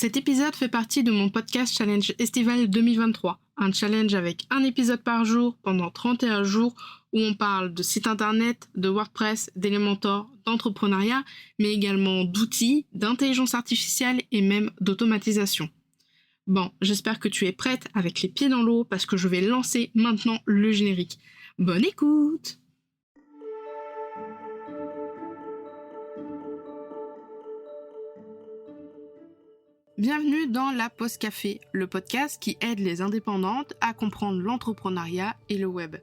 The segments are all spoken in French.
Cet épisode fait partie de mon podcast Challenge Estival 2023, un challenge avec un épisode par jour pendant 31 jours où on parle de site internet, de WordPress, d'Elementor, d'entrepreneuriat, mais également d'outils, d'intelligence artificielle et même d'automatisation. Bon, j'espère que tu es prête avec les pieds dans l'eau parce que je vais lancer maintenant le générique. Bonne écoute! Bienvenue dans la Pause Café, le podcast qui aide les indépendantes à comprendre l'entrepreneuriat et le web.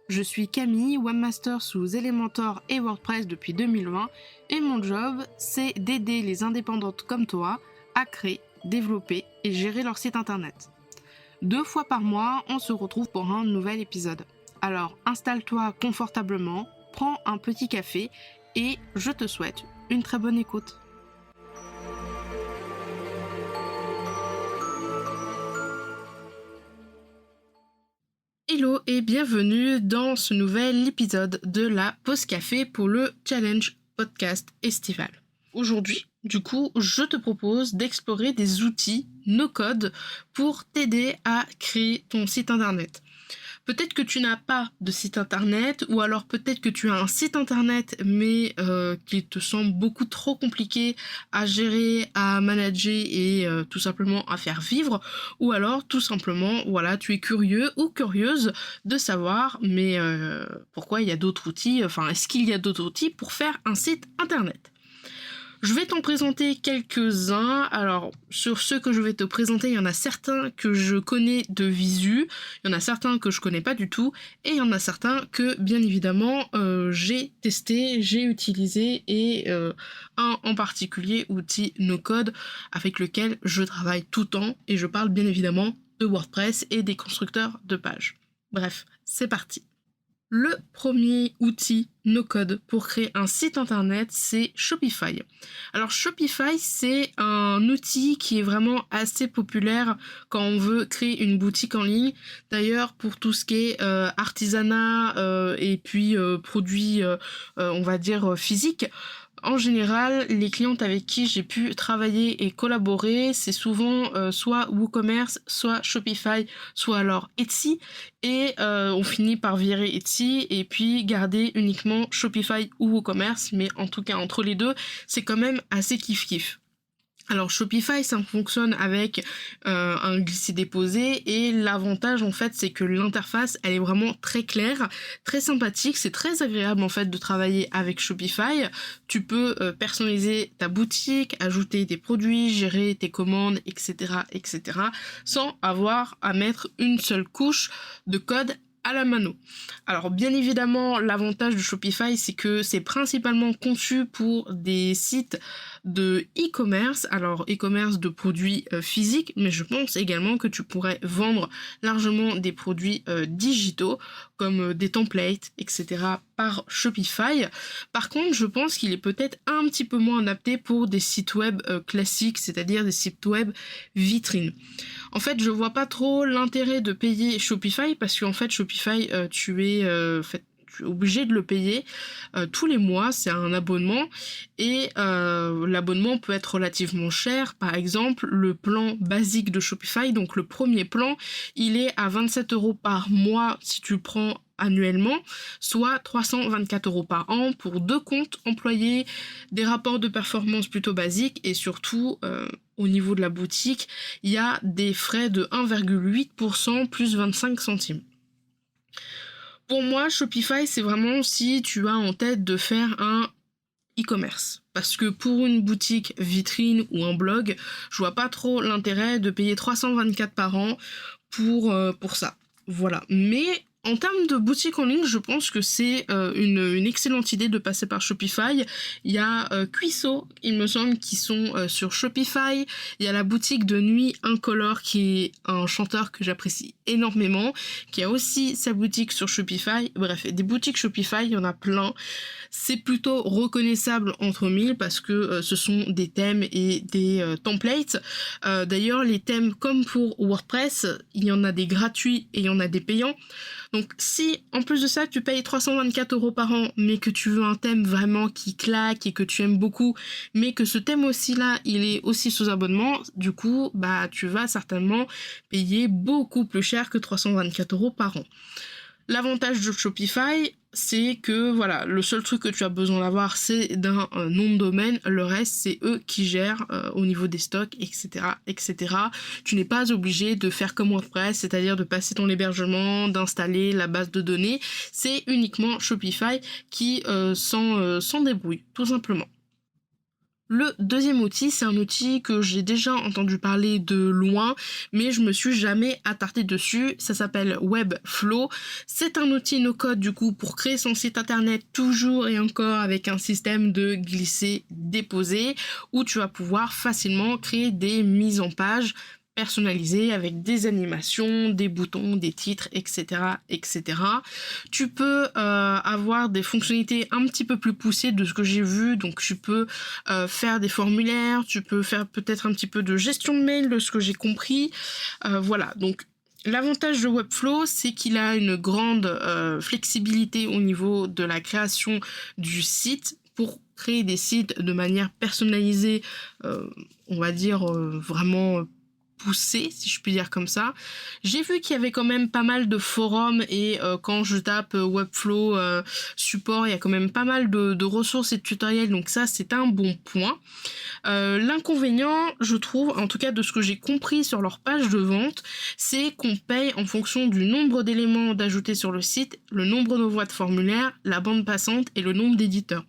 Je suis Camille, webmaster sous Elementor et WordPress depuis 2020 et mon job, c'est d'aider les indépendantes comme toi à créer, développer et gérer leur site internet. 2 fois par mois, on se retrouve pour un nouvel épisode. Alors installe-toi confortablement, prends un petit café et je te souhaite une très bonne écoute. Hello et bienvenue dans ce nouvel épisode de la Pause Café pour le Challenge Podcast Estival. Aujourd'hui, du coup, je te propose d'explorer des outils no-code pour t'aider à créer ton site internet. Peut-être que tu n'as pas de site internet ou alors peut-être que tu as un site internet mais qui te semble beaucoup trop compliqué à gérer, à manager et tout simplement à faire vivre, ou alors tout simplement voilà, tu es curieux ou curieuse de savoir mais pourquoi il y a d'autres outils, est-ce qu'il y a d'autres outils pour faire un site internet. Je vais t'en présenter quelques-uns. Alors, sur ceux que je vais te présenter, il y en a certains que je connais de visu, il y en a certains que je connais pas du tout, et il y en a certains que, bien évidemment, j'ai testé, j'ai utilisé, et un en particulier, outil no-code, avec lequel je travaille tout le temps, et je parle bien évidemment de WordPress et des constructeurs de pages. Bref, c'est parti. Le premier outil no-code pour créer un site internet, c'est Shopify. Alors Shopify, c'est un outil qui est vraiment assez populaire quand on veut créer une boutique en ligne. D'ailleurs, pour tout ce qui est artisanat et puis produits, on va dire, physiques, en général, les clientes avec qui j'ai pu travailler et collaborer, c'est souvent soit WooCommerce, soit Shopify, soit alors Etsy. Et on finit par virer Etsy et puis garder uniquement Shopify ou WooCommerce. Mais en tout cas, entre les deux, c'est quand même assez kiff-kiff. Alors Shopify, ça fonctionne avec un glisser-déposer et l'avantage en fait c'est que l'interface elle est vraiment très claire, très sympathique, c'est très agréable en fait de travailler avec Shopify. Tu peux personnaliser ta boutique, ajouter des produits, gérer tes commandes, etc. sans avoir à mettre une seule couche de code à la mano. Alors bien évidemment l'avantage de Shopify c'est que c'est principalement conçu pour des sites de e-commerce, alors e-commerce de produits physiques, mais je pense également que tu pourrais vendre largement des produits digitaux comme des templates, etc. par Shopify. Par contre, je pense qu'il est peut-être un petit peu moins adapté pour des sites web classiques, c'est-à-dire des sites web vitrines. En fait, je vois pas trop l'intérêt de payer Shopify parce qu'en fait, Shopify, tu es obligé de le payer tous les mois, c'est un abonnement et l'abonnement peut être relativement cher. Par exemple, le plan basique de Shopify, donc le premier plan, il est à 27 € par mois si tu le prends annuellement, soit 324 € par an pour 2 comptes employés, des rapports de performance plutôt basiques et surtout au niveau de la boutique, il y a des frais de 1,8% plus 25 centimes. Pour moi, Shopify, c'est vraiment si tu as en tête de faire un e-commerce. Parce que pour une boutique vitrine ou un blog, je vois pas trop l'intérêt de payer 324 par an pour ça. Voilà. Mais en termes de boutique en ligne, je pense que c'est une excellente idée de passer par Shopify. Il y a Cuiso, il me semble, qui sont sur Shopify. Il y a la boutique de nuit Incolore, qui est un chanteur que j'apprécie énormément, qui a aussi sa boutique sur Shopify. Bref, des boutiques Shopify, il y en a plein. C'est plutôt reconnaissable entre mille parce que ce sont des thèmes et des templates. D'ailleurs, les thèmes, comme pour WordPress, il y en a des gratuits et il y en a des payants. Donc si en plus de ça tu payes 324 € par an mais que tu veux un thème vraiment qui claque et que tu aimes beaucoup, mais que ce thème aussi là il est aussi sous abonnement, du coup bah tu vas certainement payer beaucoup plus cher que 324 € par an. L'avantage de Shopify, c'est que voilà, le seul truc que tu as besoin d'avoir, c'est d'un nom de domaine. Le reste, c'est eux qui gèrent au niveau des stocks, etc., etc. Tu n'es pas obligé de faire comme WordPress, c'est-à-dire de passer ton hébergement, d'installer la base de données. C'est uniquement Shopify qui s'en débrouille, tout simplement. Le deuxième outil, c'est un outil que j'ai déjà entendu parler de loin, mais je me suis jamais attardée dessus. Ça s'appelle Webflow. C'est un outil no-code du coup pour créer son site internet toujours et encore avec un système de glisser-déposer où tu vas pouvoir facilement créer des mises en page personnalisé avec des animations, des boutons, des titres, etc., etc. Tu peux avoir des fonctionnalités un petit peu plus poussées de ce que j'ai vu, donc tu peux faire des formulaires, tu peux faire peut-être un petit peu de gestion de mail de ce que j'ai compris, voilà, donc l'avantage de Webflow, c'est qu'il a une grande flexibilité au niveau de la création du site pour créer des sites de manière personnalisée, on va dire vraiment poussé, si je puis dire comme ça. J'ai vu qu'il y avait quand même pas mal de forums et quand je tape Webflow support, il y a quand même pas mal de ressources et de tutoriels, donc ça c'est un bon point. L'inconvénient, je trouve, en tout cas de ce que j'ai compris sur leur page de vente, c'est qu'on paye en fonction du nombre d'éléments d'ajouter sur le site, le nombre d'envois de formulaires, la bande passante et le nombre d'éditeurs.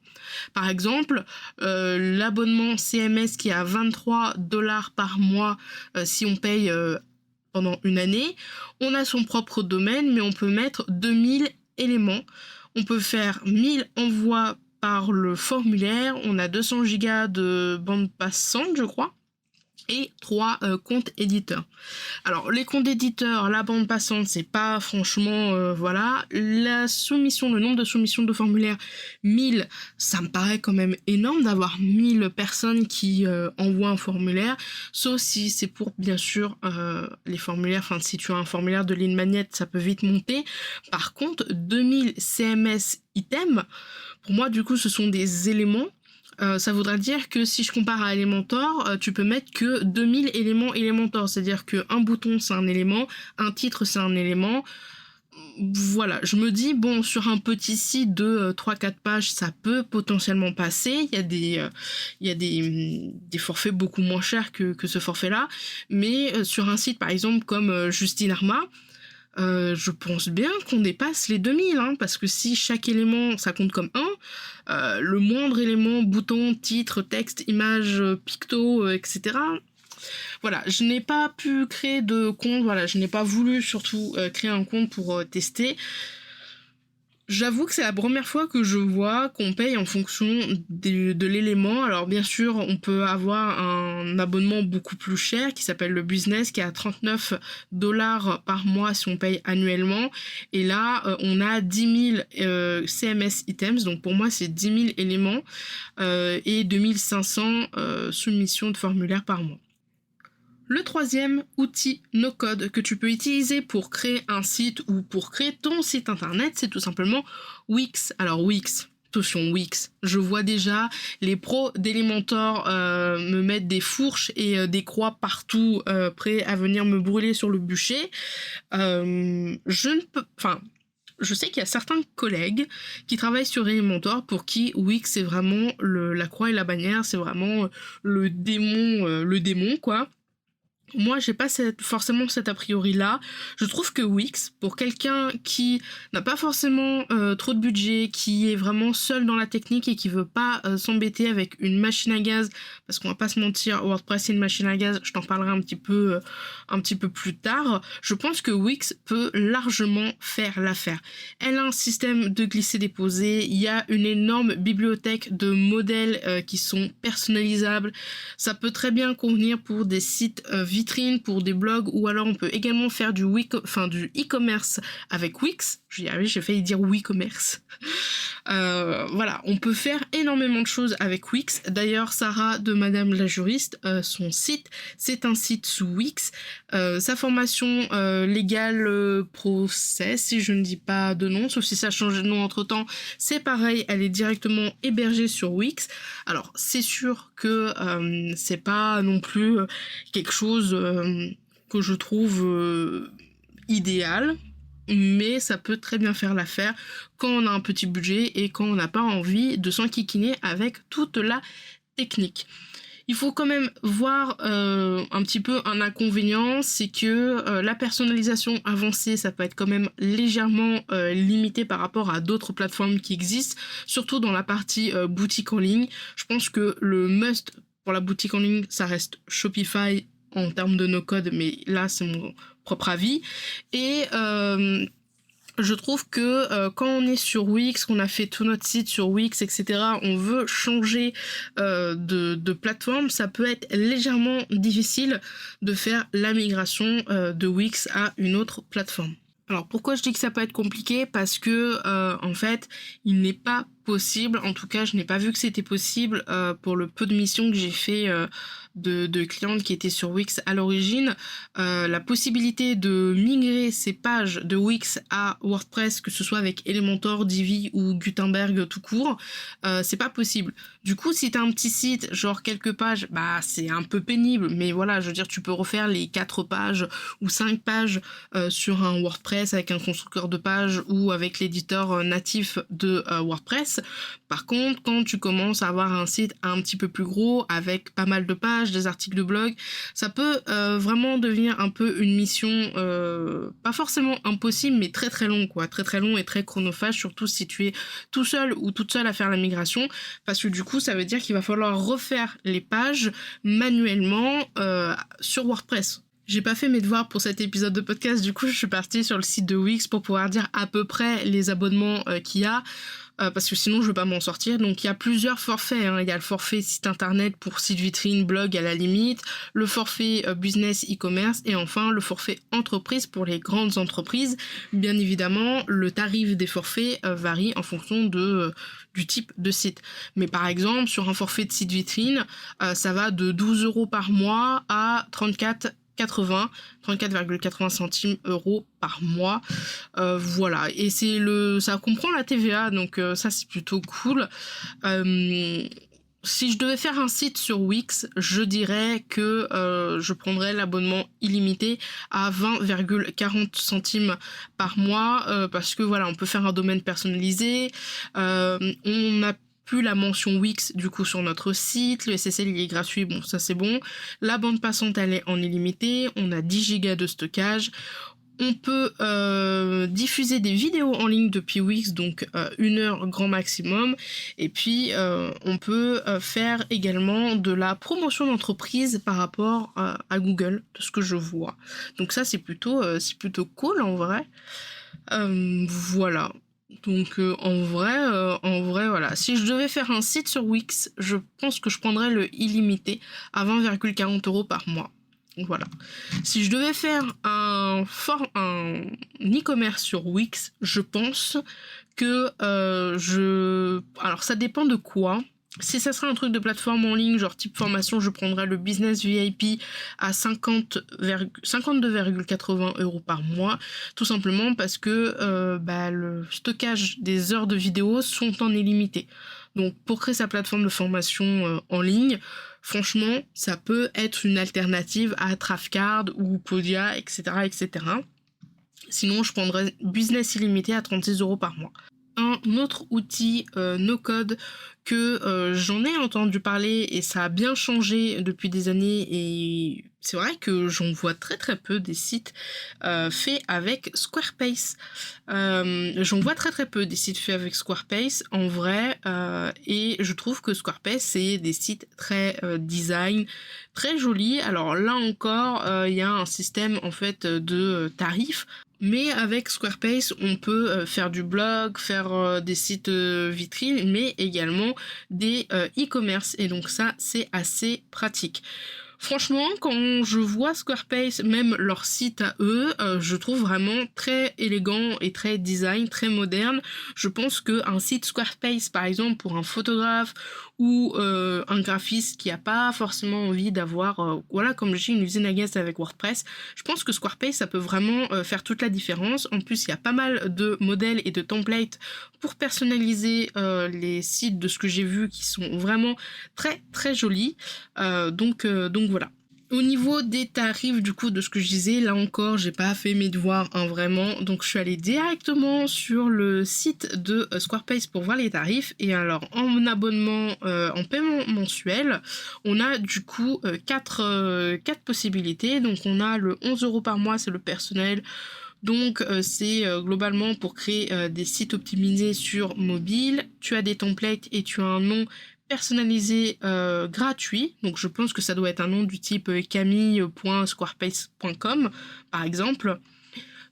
Par exemple, l'abonnement CMS qui est à 23 $ par mois si on paye pendant une année, on a son propre domaine, mais on peut mettre 2000 éléments. On peut faire 1000 envois par le formulaire, on a 200 Go de bande passante, je crois, et 3 comptes éditeurs. Alors les comptes éditeurs, la bande passante, c'est pas franchement voilà, la soumission, le nombre de soumissions de formulaires 1000, ça me paraît quand même énorme d'avoir 1000 personnes qui envoient un formulaire, sauf si c'est pour bien sûr les formulaires, enfin si tu as un formulaire de ligne magnet, ça peut vite monter. Par contre 2000 CMS items, pour moi du coup ce sont des éléments. Ça voudrait dire que si je compare à Elementor, tu peux mettre que 2000 éléments Elementor, c'est-à-dire qu'un bouton c'est un élément, un titre c'est un élément. Voilà, je me dis, bon, sur un petit site de 3-4 pages, ça peut potentiellement passer. Il y a des forfaits beaucoup moins chers que ce forfait-là. Mais sur un site, par exemple, comme Justine Arma, je pense bien qu'on dépasse les 2000, hein, parce que si chaque élément, ça compte comme un, le moindre élément, bouton, titre, texte, image, picto, etc. Voilà, je n'ai pas pu créer de compte, voilà, je n'ai pas voulu surtout créer un compte pour tester. J'avoue que c'est la première fois que je vois qu'on paye en fonction de l'élément. Alors bien sûr, on peut avoir un abonnement beaucoup plus cher qui s'appelle le business, qui est à 39 $ par mois si on paye annuellement. Et là, on a 10 000 CMS items, donc pour moi c'est 10 000 éléments et 2500 soumissions de formulaires par mois. Le troisième outil no-code que tu peux utiliser pour créer un site ou pour créer ton site internet, c'est tout simplement Wix. Alors Wix, attention Wix, je vois déjà les pros d'Elementor me mettre des fourches et des croix partout prêts à venir me brûler sur le bûcher. Je sais qu'il y a certains collègues qui travaillent sur Elementor pour qui Wix c'est vraiment la croix et la bannière, c'est vraiment le démon quoi. Moi, j'ai pas forcément cet a priori-là. Je trouve que Wix, pour quelqu'un qui n'a pas forcément trop de budget, qui est vraiment seul dans la technique et qui veut pas s'embêter avec une machine à gaz, parce qu'on va pas se mentir, WordPress c'est une machine à gaz, je t'en parlerai un petit peu plus tard, je pense que Wix peut largement faire l'affaire. Elle a un système de glisser-déposer, il y a une énorme bibliothèque de modèles qui sont personnalisables, ça peut très bien convenir pour des sites vitrine pour des blogs, ou alors on peut également faire du e-commerce avec Wix. J'ai failli dire WeCommerce. Voilà, on peut faire énormément de choses avec Wix. D'ailleurs, Sarah de Madame la Juriste, son site, c'est un site sous Wix. Sa formation légale process, si je ne dis pas de nom, sauf si ça a changé de nom entre-temps, c'est pareil, elle est directement hébergée sur Wix. Alors, c'est sûr que c'est pas non plus quelque chose que je trouve idéal, mais ça peut très bien faire l'affaire quand on a un petit budget et quand on n'a pas envie de s'enquiquiner avec toute la technique. Il faut quand même voir un petit peu un inconvénient, c'est que la personnalisation avancée, ça peut être quand même légèrement limité par rapport à d'autres plateformes qui existent, surtout dans la partie boutique en ligne. Je pense que le must pour la boutique en ligne, ça reste Shopify en termes de no-code, mais là c'est mon propre avis. Et je trouve que quand on est sur Wix, qu'on a fait tout notre site sur Wix, etc., on veut changer de plateforme, ça peut être légèrement difficile de faire la migration de Wix à une autre plateforme. Alors pourquoi je dis que ça peut être compliqué ? Parce que en fait, il n'est pas possible, en tout cas je n'ai pas vu que c'était possible pour le peu de missions que j'ai fait de clientes qui étaient sur Wix à l'origine, la possibilité de migrer ces pages de Wix à WordPress, que ce soit avec Elementor, Divi ou Gutenberg tout court, c'est pas possible. Du coup, si t'as un petit site, genre quelques pages, bah c'est un peu pénible, mais voilà, je veux dire, tu peux refaire les 4 pages ou 5 pages sur un WordPress avec un constructeur de pages ou avec l'éditeur natif de WordPress. Par contre, quand tu commences à avoir un site un petit peu plus gros, avec pas mal de pages, des articles de blog, ça peut vraiment devenir un peu une mission, pas forcément impossible, mais très très long, quoi. Très très long et très chronophage, surtout si tu es tout seul ou toute seule à faire la migration, parce que du coup, ça veut dire qu'il va falloir refaire les pages manuellement sur WordPress. J'ai pas fait mes devoirs pour cet épisode de podcast, du coup je suis partie sur le site de Wix pour pouvoir dire à peu près les abonnements qu'il y a, parce que sinon je vais pas m'en sortir. Donc il y a plusieurs forfaits, hein. Il y a le forfait site internet pour site vitrine, blog à la limite, le forfait business e-commerce et enfin le forfait entreprise pour les grandes entreprises. Bien évidemment, le tarif des forfaits varie en fonction du type de site. Mais par exemple, sur un forfait de site vitrine, ça va de 12 € par mois à 34,80 centimes euros par mois. Voilà, et ça comprend la TVA, donc ça c'est plutôt cool. Si je devais faire un site sur Wix, je dirais que je prendrais l'abonnement illimité à 20,40 centimes par mois, parce que voilà, on peut faire un domaine personnalisé, on a plus la mention Wix du coup sur notre site, le SSL il est gratuit, bon ça c'est bon, la bande passante elle est en illimité, on a 10 Go de stockage, on peut diffuser des vidéos en ligne depuis Wix, donc 1 heure grand maximum, et puis on peut faire également de la promotion d'entreprise par rapport à Google, de ce que je vois. Donc ça c'est plutôt cool en vrai. Voilà. Donc en vrai voilà, si je devais faire un site sur Wix, je pense que je prendrais le illimité à 20,40 € par mois. Voilà. Si je devais faire un e-commerce sur Wix, je pense que alors ça dépend de quoi. Si ça serait un truc de plateforme en ligne, genre type formation, je prendrais le business VIP à 52,80 € par mois, tout simplement parce que le stockage des heures de vidéos sont en illimité. Donc pour créer sa plateforme de formation en ligne, franchement, ça peut être une alternative à Trafcard ou Podia, etc., etc. Sinon, je prendrais business illimité à 36 € par mois. Un autre outil no-code que j'en ai entendu parler et ça a bien changé depuis des années, et c'est vrai que j'en vois très très peu des sites faits avec Squarespace. J'en vois très très peu des sites faits avec Squarespace en vrai, et je trouve que Squarespace c'est des sites très design, très jolis. Alors là encore, il y a un système en fait de tarifs. Mais avec Squarespace, on peut faire du blog, faire des sites vitrines, mais également des e-commerce. Et donc ça, c'est assez pratique. Franchement, quand je vois Squarespace, même leur site à eux, je trouve vraiment très élégant et très design, très moderne. Je pense qu'un site Squarespace, par exemple, pour un photographe ou un graphiste qui a pas forcément envie d'avoir, voilà, comme je dis, une usine à gaz avec WordPress, je pense que Squarespace, ça peut vraiment faire toute la différence. En plus, il y a pas mal de modèles et de templates pour personnaliser les sites de ce que j'ai vu qui sont vraiment très très jolis. Donc voilà. Au niveau des tarifs, du coup, de ce que je disais, là encore, j'ai pas fait mes devoirs, hein, vraiment. Donc, je suis allée directement sur le site de Squarespace pour voir les tarifs. Et alors, en abonnement, en paiement mensuel, on a du coup quatre possibilités. Donc, on a le 11 € par mois, c'est le personnel. Donc c'est globalement pour créer des sites optimisés sur mobile. Tu as des templates et tu as un nom personnalisé gratuit. Donc je pense que ça doit être un nom du type camille.squarespace.com par exemple.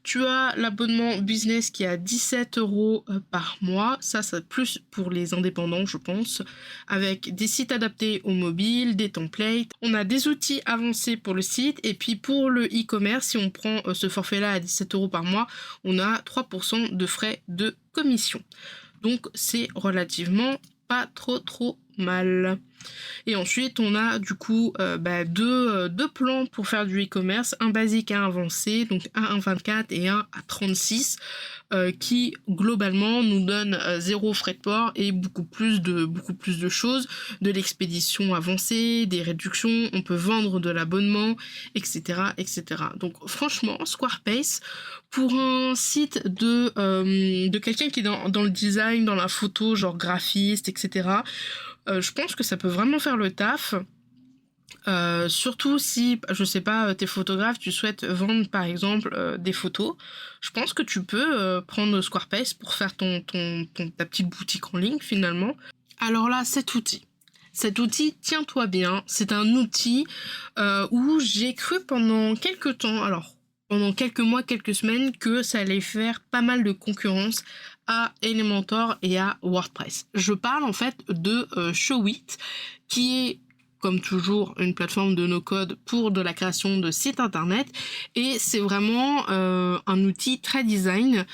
Tu as l'abonnement business qui est à 17 € par mois. Ça, c'est plus pour les indépendants, je pense. Avec des sites adaptés au mobile, des templates. On a des outils avancés pour le site. Et puis pour le e-commerce, si on prend ce forfait-là à 17 € par mois, on a 3% de frais de commission. Donc c'est relativement pas trop mal. Et ensuite on a du coup deux plans pour faire du e-commerce, un basique et un avancé, donc un à 24 et un à 36, qui globalement nous donne 0 frais de port et beaucoup plus de choses, de l'expédition avancée, des réductions, on peut vendre de l'abonnement, etc. Donc franchement, Squarespace, pour un site de quelqu'un qui est dans le design, dans la photo, genre graphiste, etc., je pense que ça peut vraiment faire le taf. Surtout si, je sais pas, t'es photographe, tu souhaites vendre par exemple des photos, je pense que tu peux prendre Squarespace pour faire ta petite boutique en ligne finalement. Alors là, cet outil, tiens-toi bien, c'est un outil où j'ai cru pendant quelques temps, alors pendant quelques mois, quelques semaines, que ça allait faire pas mal de concurrence à Elementor et à WordPress. Je parle en fait de Showit, qui est comme toujours une plateforme de no-code pour de la création de sites internet, et c'est vraiment un outil très design.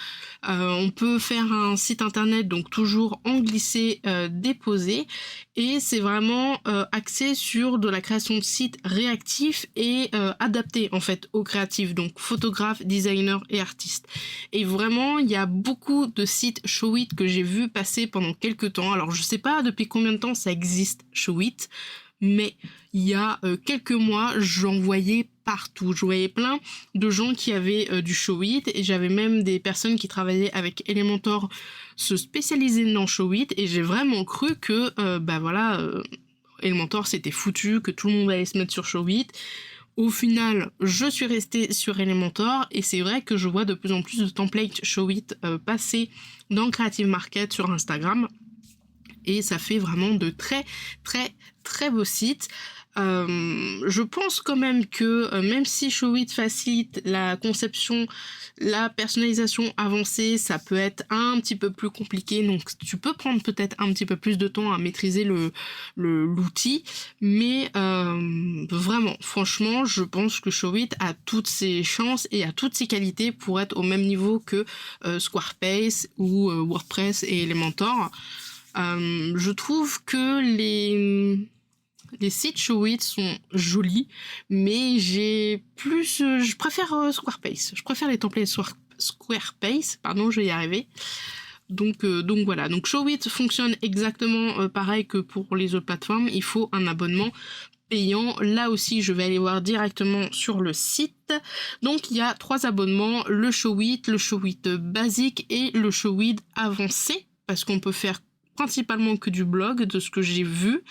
On peut faire un site internet donc toujours en glisser déposé, et c'est vraiment axé sur de la création de sites réactifs et adaptés en fait aux créatifs, donc photographes, designers et artistes. Et vraiment il y a beaucoup de sites Showit que j'ai vu passer pendant quelques temps. Alors je sais pas depuis combien de temps ça existe Showit, mais il y a quelques mois, j'en voyais partout. Je voyais plein de gens qui avaient du Showit, et j'avais même des personnes qui travaillaient avec Elementor se spécialiser dans Showit, et j'ai vraiment cru que Elementor c'était foutu, que tout le monde allait se mettre sur Showit. Au final, je suis restée sur Elementor, et c'est vrai que je vois de plus en plus de templates Showit passer dans Creative Market sur Instagram. Et ça fait vraiment de très beaux sites. Je pense quand même que même si Showit facilite la conception, la personnalisation avancée, ça peut être un petit peu plus compliqué, donc tu peux prendre peut-être un petit peu plus de temps à maîtriser l'outil, mais vraiment, franchement, je pense que Showit a toutes ses chances et a toutes ses qualités pour être au même niveau que Squarespace ou WordPress et Elementor. Je trouve que les sites Showit sont jolis, mais je préfère Squarespace. Je préfère les templates Squarespace, je vais y arriver. Donc voilà. Donc Showit fonctionne exactement pareil que pour les autres plateformes. Il faut un abonnement payant. Là aussi, je vais aller voir directement sur le site. Donc il y a 3 abonnements, le Showit basique et le Showit avancé, parce qu'on peut faire principalement que du blog de ce que j'ai vu.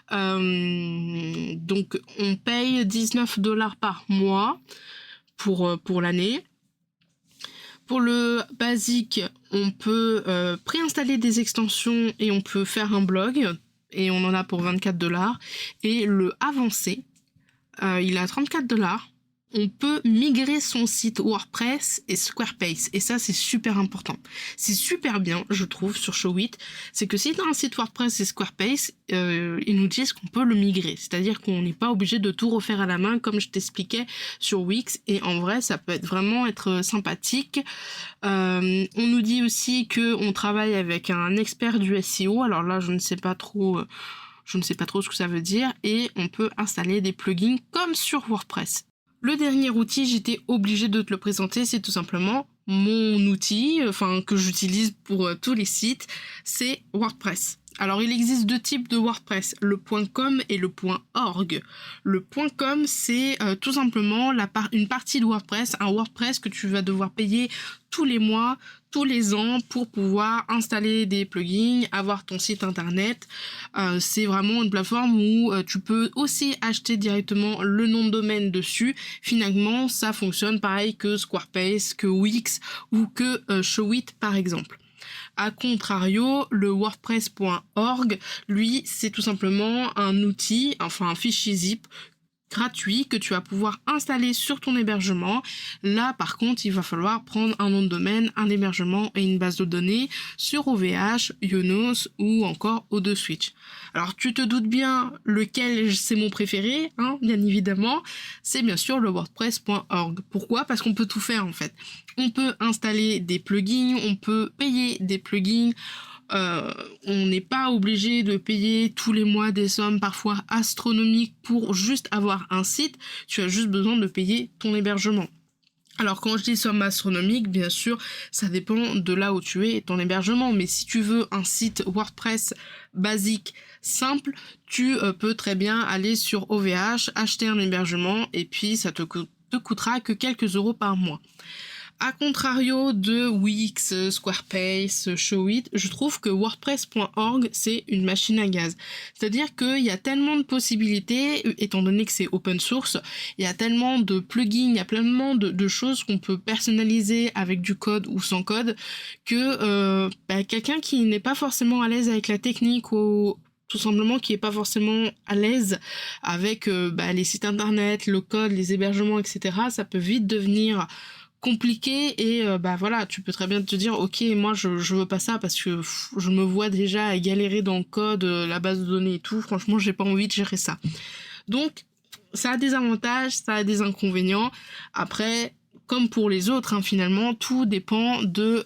Donc on paye 19 $ par mois pour l'année. Pour le basique, on peut préinstaller des extensions et on peut faire un blog, et on en a pour 24 $. Et le avancé, il est à 34 $. on peut migrer son site WordPress et Squarespace. Et ça, c'est super important. C'est super bien, je trouve, sur Showit. C'est que si tu as un site WordPress et Squarespace, ils nous disent qu'on peut le migrer. C'est-à-dire qu'on n'est pas obligé de tout refaire à la main, comme je t'expliquais sur Wix. Et en vrai, ça peut vraiment être sympathique. On nous dit aussi qu'on travaille avec un expert du SEO. Alors là, je ne sais pas trop ce que ça veut dire. Et on peut installer des plugins comme sur WordPress. Le dernier outil, j'étais obligée de te le présenter, c'est tout simplement mon outil, que j'utilise pour tous les sites, c'est WordPress. Alors, il existe deux types de WordPress, le .com et le .org. Le .com, c'est tout simplement une partie de WordPress, un WordPress que tu vas devoir payer tous les mois, tous les ans pour pouvoir installer des plugins, avoir ton site internet. C'est vraiment une plateforme où tu peux aussi acheter directement le nom de domaine dessus. Finalement, ça fonctionne pareil que Squarespace, que Wix ou que Showit par exemple. A contrario, le WordPress.org, lui, c'est tout simplement un outil, un fichier zip gratuit que tu vas pouvoir installer sur ton hébergement. Là, par contre, il va falloir prendre un nom de domaine, un hébergement et une base de données sur OVH, Yonos ou encore O2 Switch. Alors, tu te doutes bien lequel c'est mon préféré, bien évidemment, c'est bien sûr le WordPress.org. Pourquoi ? Parce qu'on peut tout faire en fait. On peut installer des plugins, on peut payer des plugins. On n'est pas obligé de payer tous les mois des sommes parfois astronomiques pour juste avoir un site, tu as juste besoin de payer ton hébergement. Alors quand je dis somme astronomique, bien sûr, ça dépend de là où tu es et ton hébergement, mais si tu veux un site WordPress basique, simple, tu peux très bien aller sur OVH, acheter un hébergement et puis ça te coûtera que quelques euros par mois. A contrario de Wix, Squarespace, Showit, je trouve que WordPress.org, c'est une machine à gaz. C'est-à-dire qu'il y a tellement de possibilités, étant donné que c'est open source, il y a tellement de plugins, il y a tellement de choses qu'on peut personnaliser avec du code ou sans code, que quelqu'un qui n'est pas forcément à l'aise avec la technique ou tout simplement qui est pas forcément à l'aise avec les sites internet, le code, les hébergements, etc., ça peut vite devenir compliqué et tu peux très bien te dire ok, moi je veux pas ça parce que je me vois déjà à galérer dans le code, la base de données et tout, franchement j'ai pas envie de gérer ça. Donc ça a des avantages, ça a des inconvénients. Après, comme pour les autres, finalement, tout dépend de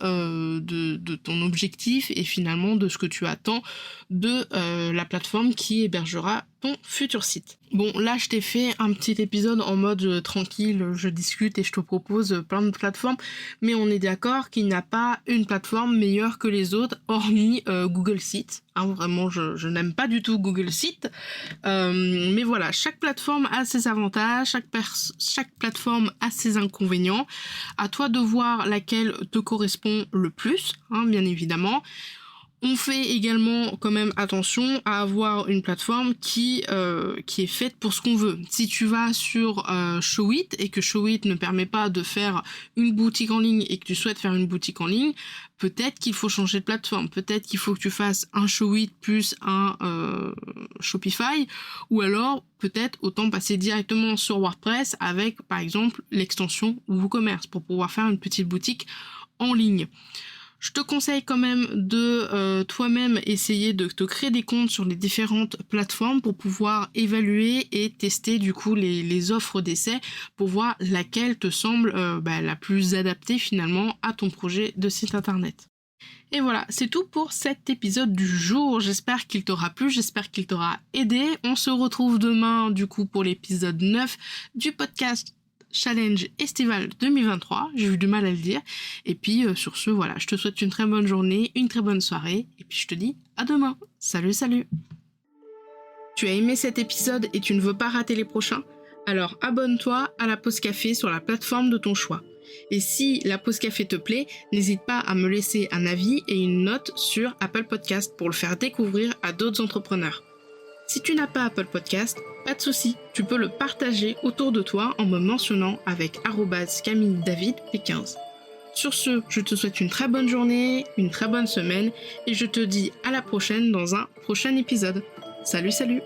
ton objectif et finalement de ce que tu attends de la plateforme qui hébergera ton futur site. Bon, là, je t'ai fait un petit épisode en mode tranquille, je discute et je te propose plein de plateformes, mais on est d'accord qu'il n'y a pas une plateforme meilleure que les autres, hormis Google Sites. Vraiment, je n'aime pas du tout Google Sites, mais voilà, chaque plateforme a ses avantages, chaque plateforme a ses inconvénients. À toi de voir laquelle te correspond le plus, bien évidemment. On fait également quand même attention à avoir une plateforme qui est faite pour ce qu'on veut. Si tu vas sur Showit et que Showit ne permet pas de faire une boutique en ligne et que tu souhaites faire une boutique en ligne, peut-être qu'il faut changer de plateforme. Peut-être qu'il faut que tu fasses un Showit plus un Shopify, ou alors peut-être autant passer directement sur WordPress avec par exemple l'extension WooCommerce pour pouvoir faire une petite boutique en ligne. Je te conseille quand même de toi-même essayer de te créer des comptes sur les différentes plateformes pour pouvoir évaluer et tester du coup les offres d'essai pour voir laquelle te semble la plus adaptée finalement à ton projet de site internet. Et voilà, c'est tout pour cet épisode du jour. J'espère qu'il t'aura plu, j'espère qu'il t'aura aidé. On se retrouve demain du coup pour l'épisode 9 du podcast Challenge Estival 2023, j'ai eu du mal à le dire. Et puis sur ce, voilà, je te souhaite une très bonne journée, une très bonne soirée, et puis je te dis à demain. Salut, salut. Tu as aimé cet épisode et tu ne veux pas rater les prochains ? Alors abonne-toi à la pause café sur la plateforme de ton choix. Et si la pause café te plaît, n'hésite pas à me laisser un avis et une note sur Apple Podcast pour le faire découvrir à d'autres entrepreneurs. Si tu n'as pas Apple Podcast, pas de souci, tu peux le partager autour de toi en me mentionnant avec @CamilleDavidP15. Sur ce, je te souhaite une très bonne journée, une très bonne semaine et je te dis à la prochaine dans un prochain épisode. Salut, salut!